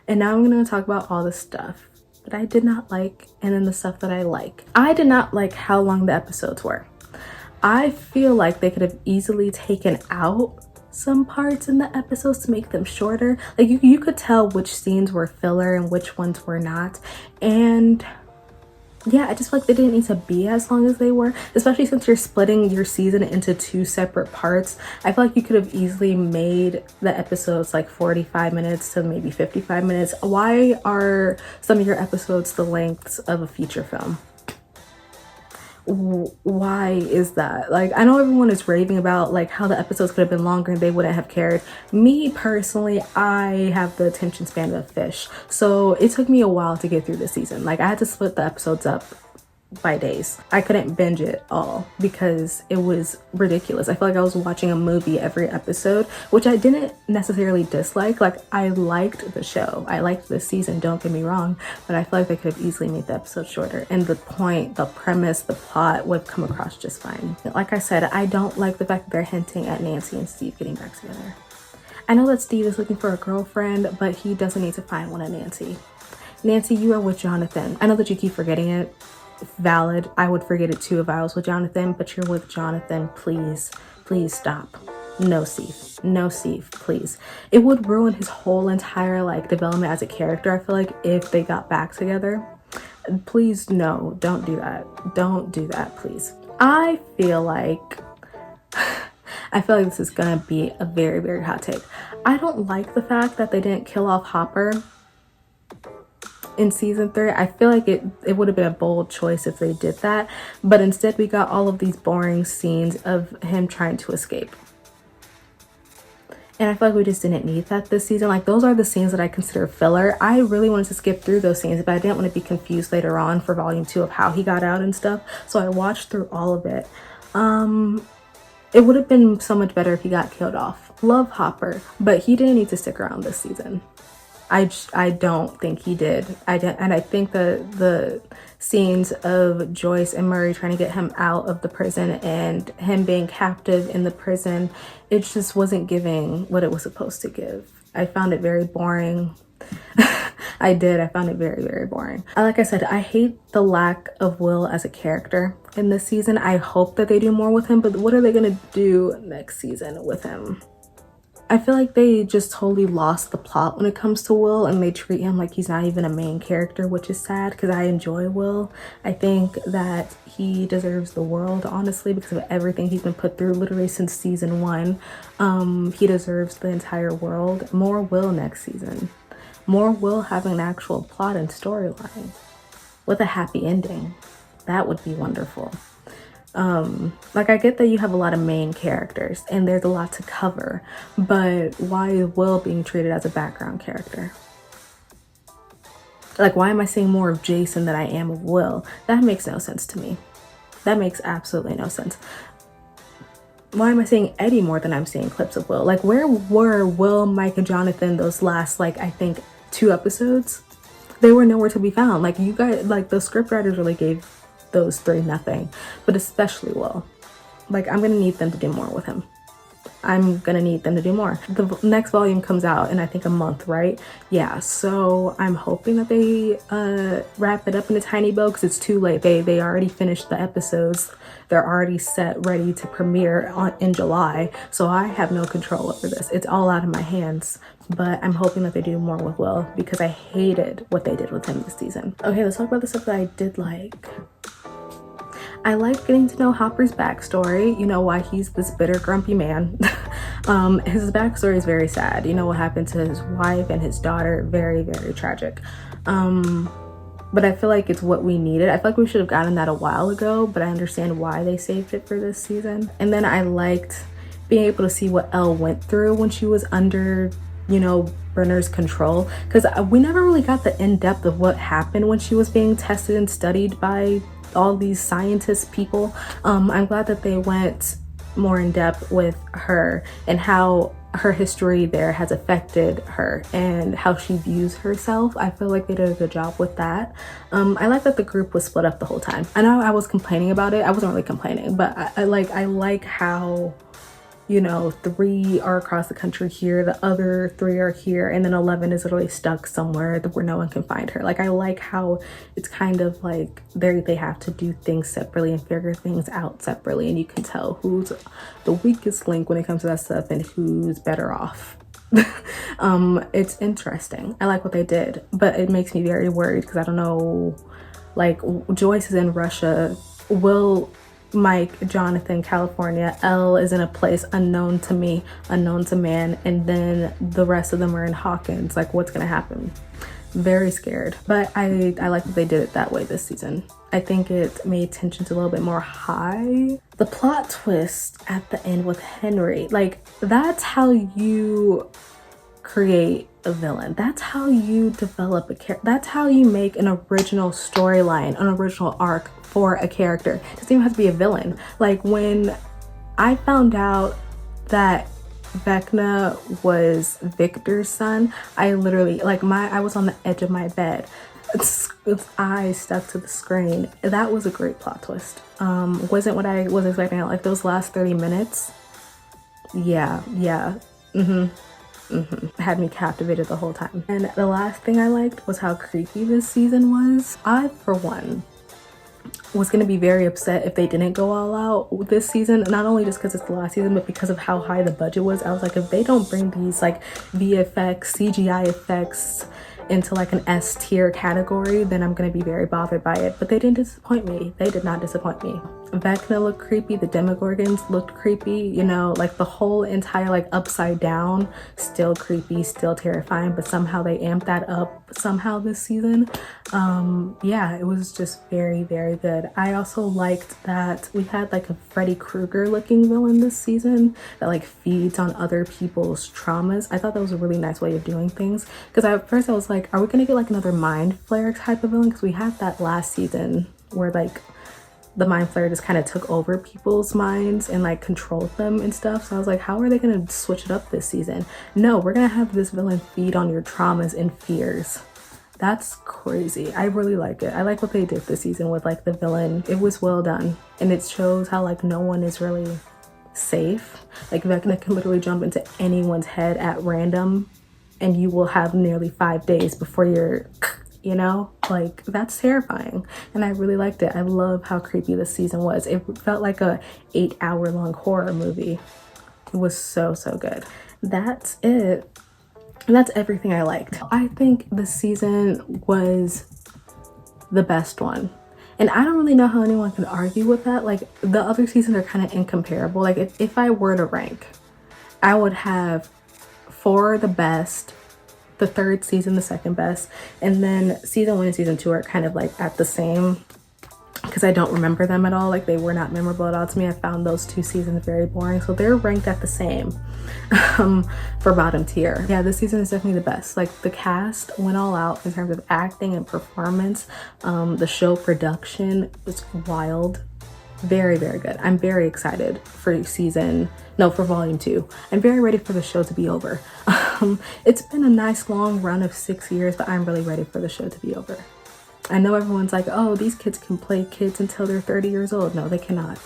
And now I'm gonna talk about all the stuff that I did not like, and then the stuff that I like. I did not like how long the episodes were. I feel like they could have easily taken out some parts in the episodes to make them shorter. Like, you could tell which scenes were filler and which ones were not. And yeah, I just feel like they didn't need to be as long as they were, especially since you're splitting your season into 2 separate parts. I feel like you could have easily made the episodes like 45 minutes to maybe 55 minutes. Why are some of your episodes the lengths of a feature film? Why is that? Like, I know everyone is raving about like how the episodes could have been longer and they wouldn't have cared. Me personally, I have the attention span of a fish, so it took me a while to get through the season. Like, I had to split the episodes up by days. I couldn't binge it all because it was ridiculous. I felt like I was watching a movie every episode, which I didn't necessarily dislike. Like, I liked the show, I liked the season, don't get me wrong, but I feel like they could have easily made the episode shorter, and the point, the premise, the plot would come across just fine. Like I said, I don't like the fact that they're hinting at Nancy and Steve getting back together. I know that Steve is looking for a girlfriend, but he doesn't need to find one of Nancy. Nancy, you are with Jonathan. I know that you keep forgetting it. Valid. I would forget it too if I was with Jonathan, but you're with Jonathan. Please, please stop. No, Steve. No, Steve, please. It would ruin his whole entire like development as a character, I feel like, if they got back together. Please, no, don't do that. Don't do that, please. I feel like this is gonna be a very, very hot take. I don't like the fact that they didn't kill off Hopper in season 3. I feel like it would have been a bold choice if they did that, but instead we got all of these boring scenes of him trying to escape, and I feel like we just didn't need that this season. Like, those are the scenes that I consider filler. I really wanted to skip through those scenes, but I didn't want to be confused later on for volume 2 of how he got out and stuff, so I watched through all of it. It would have been so much better if he got killed off. Love Hopper, but he didn't need to stick around this season. I don't think he did. And I think the scenes of Joyce and Murray trying to get him out of the prison and him being captive in the prison, it just wasn't giving what it was supposed to give. I found it very boring. I found it very, very boring. Like I said, I hate the lack of Will as a character in this season. I hope that they do more with him, but what are they gonna do next season with him? I feel like they just totally lost the plot when it comes to Will, and they treat him like he's not even a main character, which is sad because I enjoy Will. I think that he deserves the world, honestly, because of everything he's been put through literally since season 1. He deserves the entire world. More Will next season. More Will having an actual plot and storyline with a happy ending. That would be wonderful. Like, I get that you have a lot of main characters and there's a lot to cover, but why is Will being treated as a background character? Like, why am I seeing more of Jason than I am of Will? That makes no sense to me. That makes absolutely no sense. Why am I seeing Eddie more than I'm seeing clips of Will? Like, where were Will, Mike, and Jonathan those last, like, I think 2 episodes? They were nowhere to be found. Like, you guys, like, the scriptwriters really gave those 3 nothing, but especially Will. Like, I'm gonna need them to do more with him. I'm gonna need them to do more. The next volume comes out in, I think, a month, right? Yeah, so I'm hoping that they wrap it up in a tiny bow, because it's too late. They already finished the episodes. They're already set, ready to premiere in July, so I have no control over this. It's all out of my hands, but I'm hoping that they do more with Will, because I hated what they did with him this season. Okay, let's talk about the stuff that I did like. I like getting to know Hopper's backstory, you know, why he's this bitter, grumpy man. His backstory is very sad. You know what happened to his wife and his daughter, very, very tragic. But I feel like it's what we needed. I feel like we should have gotten that a while ago, but I understand why they saved it for this season. And then I liked being able to see what Elle went through when she was under, you know, Brenner's control, because we never really got the in-depth of what happened when she was being tested and studied by all these scientist people. I'm glad that they went more in depth with her and how her history there has affected her and how she views herself. I feel like they did a good job with that. I like that the group was split up the whole time. I know I was complaining about it. I wasn't really complaining, but I like how, you know, 3 are across the country here, the other 3 are here, and then 11 is literally stuck somewhere where no one can find her. Like, I like how it's kind of like they have to do things separately and figure things out separately, and you can tell who's the weakest link when it comes to that stuff and who's better off. It's interesting. I like what they did, but it makes me very worried because I don't know, like, Joyce is in Russia, Will, Mike, Jonathan, California, Elle is in a place unknown to me, unknown to man, and then the rest of them are in Hawkins. Like, what's gonna happen? very scared. But I like that they did it that way this season. I think it made tensions a little bit more high. The plot twist at the end with Henry, like, that's how you create a villain. That's how you develop a character. That's how you make an original storyline, an original arc for a character. It doesn't even have to be a villain. Like, when I found out that Vecna was Victor's son, I literally, like, I was on the edge of my bed. Its eyes stuck to the screen. That was a great plot twist. Wasn't what I was expecting. Like, those last 30 minutes, had me captivated the whole time. And the last thing I liked was how creepy this season was. I, for one, was gonna be very upset if they didn't go all out this season, not only just because it's the last season, but because of how high the budget was. I was like, if they don't bring these like VFX, CGI effects into like an S tier category, then I'm gonna be very bothered by it. But they didn't disappoint me. They did not disappoint me. Vecna looked creepy, the Demogorgons looked creepy, you know, like the whole entire like upside down, still creepy, still terrifying, but somehow they amped that up somehow this season. Yeah, it was just very, very good. I also liked that we had like a Freddy Krueger looking villain this season that like feeds on other people's traumas. I thought that was a really nice way of doing things, because at first I was like, are we gonna get like another Mind Flayer type of villain? Because we had that last season where like the Mind Flayer just kind of took over people's minds and like controlled them and stuff. So I was like, how are they gonna switch it up this season? No, we're gonna have this villain feed on your traumas and fears. That's crazy. I really like it. I like what they did this season with like the villain. It was well done, and it shows how like no one is really safe. Like Vecna can literally jump into anyone's head at random and you will have nearly 5 days before you're, you know, like, that's terrifying. And I really liked it. I love how creepy this season was. It felt like a 8-hour-long horror movie. It was so, so good. That's it. That's everything I liked. I think the season was the best one. And I don't really know how anyone can argue with that. Like, the other seasons are kind of incomparable. Like, if I were to rank, I would have 4 the best, the third season the second best, and then season 1 and season 2 are kind of like at the same, because I don't remember them at all. Like, they were not memorable at all to me. I found those 2 seasons very boring, so they're ranked at the same for bottom tier. Yeah, this season is definitely the best. Like, the cast went all out in terms of acting and performance. The show production was wild. Very, very good. I'm very excited for volume 2. I'm very ready for the show to be over. It's been a nice long run of 6 years, but I'm really ready for the show to be over. I know everyone's like, oh, these kids can play kids until they're 30 years old. No, they cannot.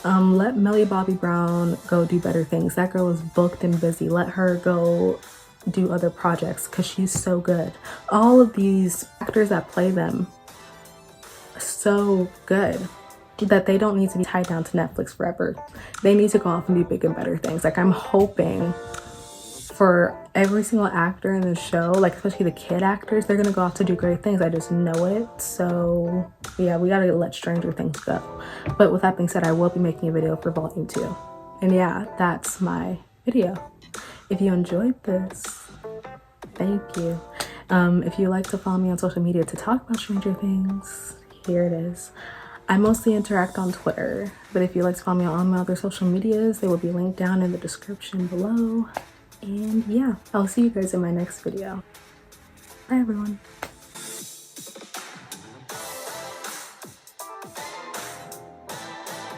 Let Millie Bobby Brown go do better things. That girl is booked and busy. Let her go do other projects because she's so good. All of these actors that play them, so good that they don't need to be tied down to Netflix forever. They need to go off and do big and better things. Like, I'm hoping for every single actor in the show, like especially the kid actors, they're gonna go off to do great things. I just know it. So yeah, we gotta let Stranger Things go. But with that being said, I will be making a video for volume 2. And yeah, that's my video. If you enjoyed this, thank you. If you like to follow me on social media to talk about Stranger Things, here it is. I mostly interact on Twitter, but if you'd like to follow me on all my other social medias, they will be linked down in the description below. And yeah, I'll see you guys in my next video. Bye everyone.